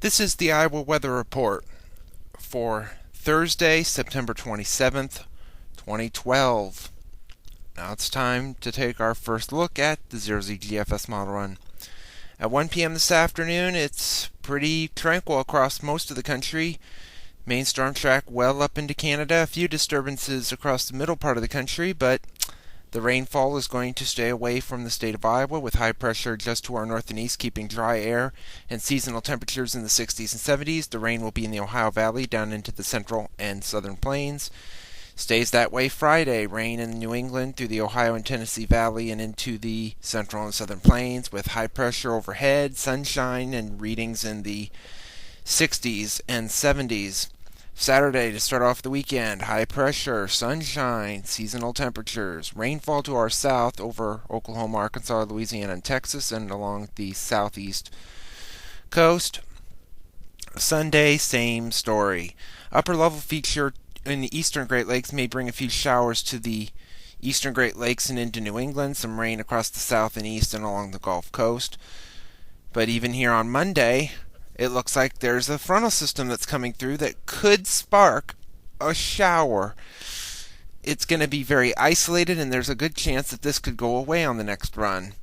This is the Iowa Weather Report for Thursday, September 27th, 2012. Now it's time to take our first look at the 0Z GFS Model Run. At 1 p.m. this afternoon, it's pretty tranquil across most of the country. Main storm track well up into Canada. A few disturbances across the middle part of the country, but the rainfall is going to stay away from the state of Iowa, with high pressure just to our north and east keeping dry air and seasonal temperatures in the 60s and 70s. The rain will be in the Ohio Valley down into the central and southern plains. Stays that way Friday. Rain in New England through the Ohio and Tennessee Valley and into the central and southern plains, with high pressure overhead, sunshine, and readings in the 60s and 70s. Saturday, to start off the weekend, high pressure, sunshine, seasonal temperatures, rainfall to our south over Oklahoma, Arkansas, Louisiana, and Texas, and along the southeast coast. Sunday, same story. Upper level feature in the eastern Great Lakes may bring a few showers to the eastern Great Lakes and into New England, some rain across the south and east and along the Gulf Coast. But even here on Monday, it looks like there's a frontal system that's coming through that could spark a shower. It's going to be very isolated, and there's a good chance that this could go away on the next run.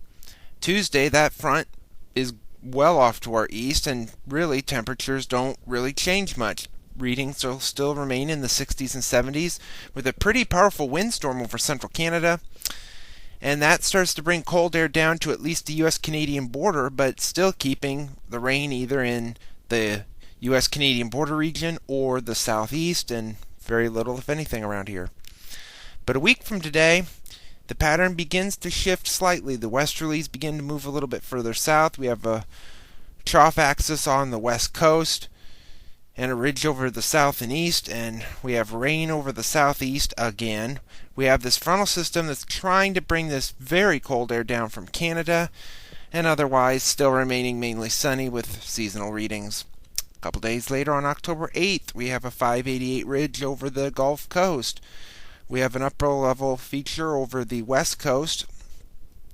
Tuesday, that front is well off to our east, and really temperatures don't really change much. Readings will still remain in the 60s and 70s, with a pretty powerful windstorm over central Canada. And that starts to bring cold air down to at least the U.S.-Canadian border, but still keeping the rain either in the U.S.-Canadian border region or the southeast, and very little, if anything, around here. But a week from today, the pattern begins to shift slightly. The westerlies begin to move a little bit further south. We have a trough axis on the west coast and a ridge over the south and east, and we have rain over the southeast again. We have this frontal system that's trying to bring this very cold air down from Canada, and otherwise still remaining mainly sunny with seasonal readings. A couple days later, on October 8th, we have a 588 ridge over the Gulf Coast. We have an upper level feature over the west coast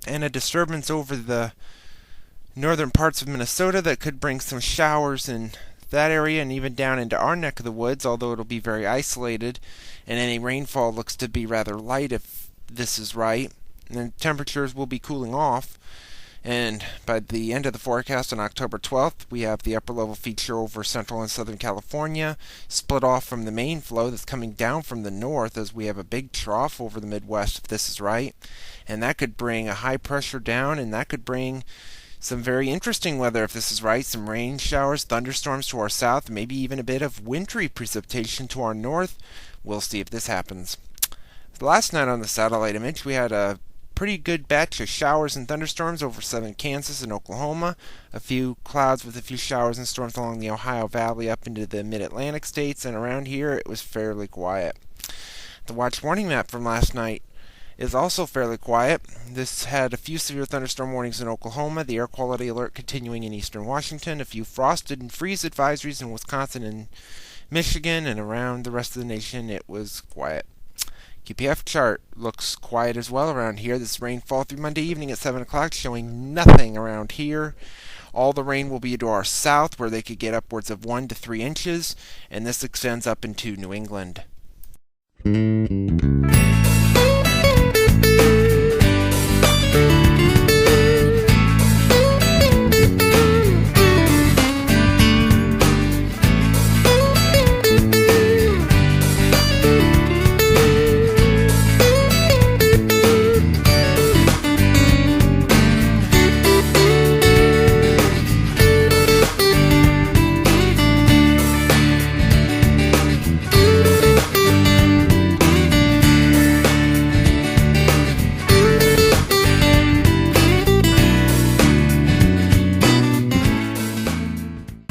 and a disturbance over the northern parts of Minnesota that could bring some showers in that area and even down into our neck of the woods, although it'll be very isolated, and any rainfall looks to be rather light if this is right. And then temperatures will be cooling off, and by the end of the forecast on October 12th, we have the upper level feature over central and southern California, split off from the main flow that's coming down from the north, as we have a big trough over the Midwest if this is right, and that could bring a high pressure down, and that could bring some very interesting weather if this is right. Some rain showers, thunderstorms to our south, maybe even a bit of wintry precipitation to our north. We'll see if this happens. Last night on the satellite image, we had a pretty good batch of showers and thunderstorms over southern Kansas and Oklahoma. A few clouds with a few showers and storms along the Ohio Valley up into the mid-Atlantic states, and around here it was fairly quiet. The watch warning map from last night is also fairly quiet. This had a few severe thunderstorm warnings in Oklahoma, the air quality alert continuing in eastern Washington, a few frosted and freeze advisories in Wisconsin and Michigan, and around the rest of the nation it was quiet. QPF chart looks quiet as well around here. This rainfall through Monday evening at 7 o'clock showing nothing around here. All the rain will be to our south, where they could get upwards of 1 to 3 inches, and this extends up into New England.